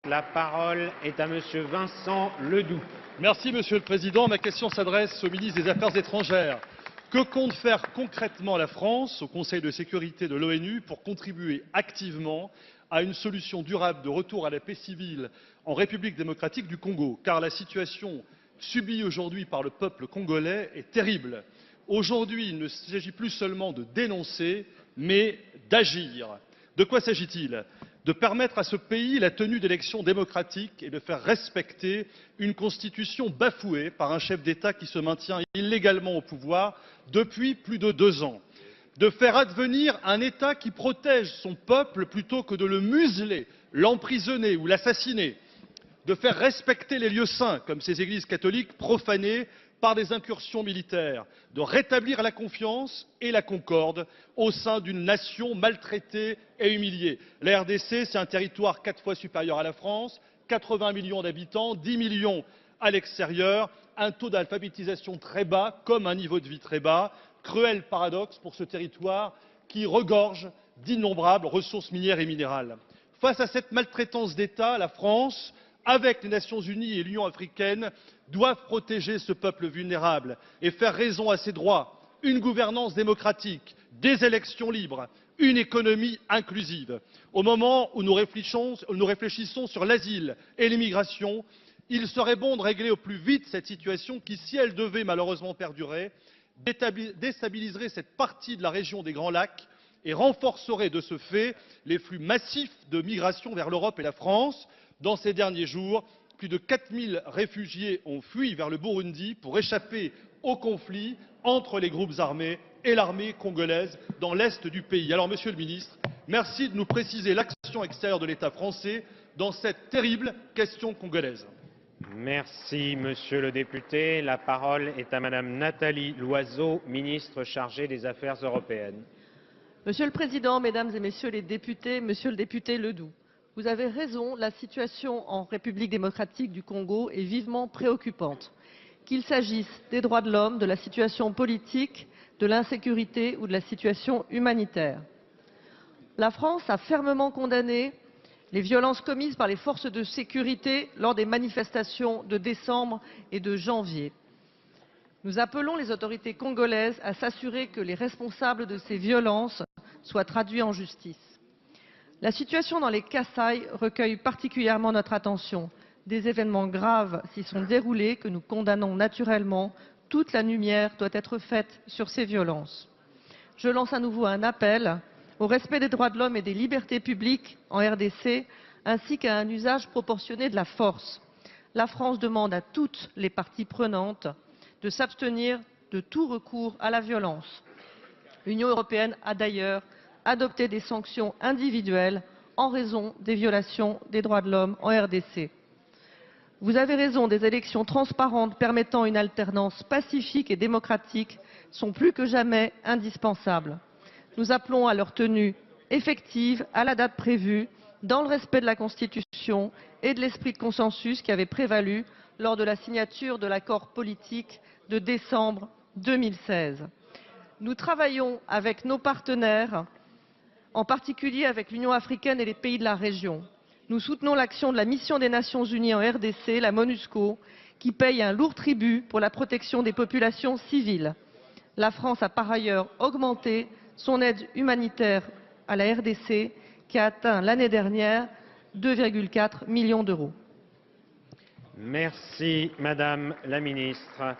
La parole est à Monsieur Vincent Ledoux. Merci Monsieur le Président. Ma question s'adresse au ministre des Affaires étrangères. Que compte faire concrètement la France au Conseil de sécurité de l'ONU pour contribuer activement à une solution durable de retour à la paix civile en République démocratique du Congo? Car la situation subie aujourd'hui par le peuple congolais est terrible. Aujourd'hui, il ne s'agit plus seulement de dénoncer, mais d'agir. De quoi s'agit-il? De permettre à ce pays la tenue d'élections démocratiques et de faire respecter une constitution bafouée par un chef d'État qui se maintient illégalement au pouvoir depuis plus de 2 ans. De faire advenir un État qui protège son peuple plutôt que de le museler, l'emprisonner ou l'assassiner. De faire respecter les lieux saints, comme ces églises catholiques profanées par des incursions militaires, de rétablir la confiance et la concorde au sein d'une nation maltraitée et humiliée. La RDC, c'est un territoire 4 fois supérieur à la France, 80 millions d'habitants, 10 millions à l'extérieur, un taux d'alphabétisation très bas, comme un niveau de vie très bas. Cruel paradoxe pour ce territoire qui regorge d'innombrables ressources minières et minérales. Face à cette maltraitance d'État, la France, avec les Nations Unies et l'Union africaine, doivent protéger ce peuple vulnérable et faire raison à ses droits. Une gouvernance démocratique, des élections libres, une économie inclusive. Au moment où nous réfléchissons sur l'asile et l'immigration, il serait bon de régler au plus vite cette situation qui, si elle devait malheureusement perdurer, déstabiliserait cette partie de la région des Grands Lacs et renforcerait de ce fait les flux massifs de migration vers l'Europe et la France. Dans ces derniers jours, plus de 4000 réfugiés ont fui vers le Burundi pour échapper au conflit entre les groupes armés et l'armée congolaise dans l'est du pays. Alors, Monsieur le Ministre, merci de nous préciser l'action extérieure de l'État français dans cette terrible question congolaise. Merci, Monsieur le député. La parole est à Madame Nathalie Loiseau, ministre chargée des Affaires européennes. Monsieur le Président, Mesdames et Messieurs les députés, Monsieur le député Ledoux, vous avez raison, la situation en République démocratique du Congo est vivement préoccupante. Qu'il s'agisse des droits de l'homme, de la situation politique, de l'insécurité ou de la situation humanitaire. La France a fermement condamné les violences commises par les forces de sécurité lors des manifestations de décembre et de janvier. Nous appelons les autorités congolaises à s'assurer que les responsables de ces violences soient traduits en justice. La situation dans les Kasaï recueille particulièrement notre attention. Des événements graves s'y sont déroulés que nous condamnons naturellement. Toute la lumière doit être faite sur ces violences. Je lance à nouveau un appel au respect des droits de l'homme et des libertés publiques en RDC, ainsi qu'à un usage proportionné de la force. La France demande à toutes les parties prenantes de s'abstenir de tout recours à la violence. L'Union européenne a d'ailleurs adopté des sanctions individuelles en raison des violations des droits de l'homme en RDC. Vous avez raison, des élections transparentes permettant une alternance pacifique et démocratique sont plus que jamais indispensables. Nous appelons à leur tenue effective à la date prévue, dans le respect de la Constitution et de l'esprit de consensus qui avait prévalu lors de la signature de l'accord politique de décembre 2016. Nous travaillons avec nos partenaires, en particulier avec l'Union africaine et les pays de la région. Nous soutenons l'action de la mission des Nations Unies en RDC, la MONUSCO, qui paye un lourd tribut pour la protection des populations civiles. La France a par ailleurs augmenté son aide humanitaire à la RDC, qui a atteint l'année dernière 2,4 millions d'euros. Merci, Madame la Ministre.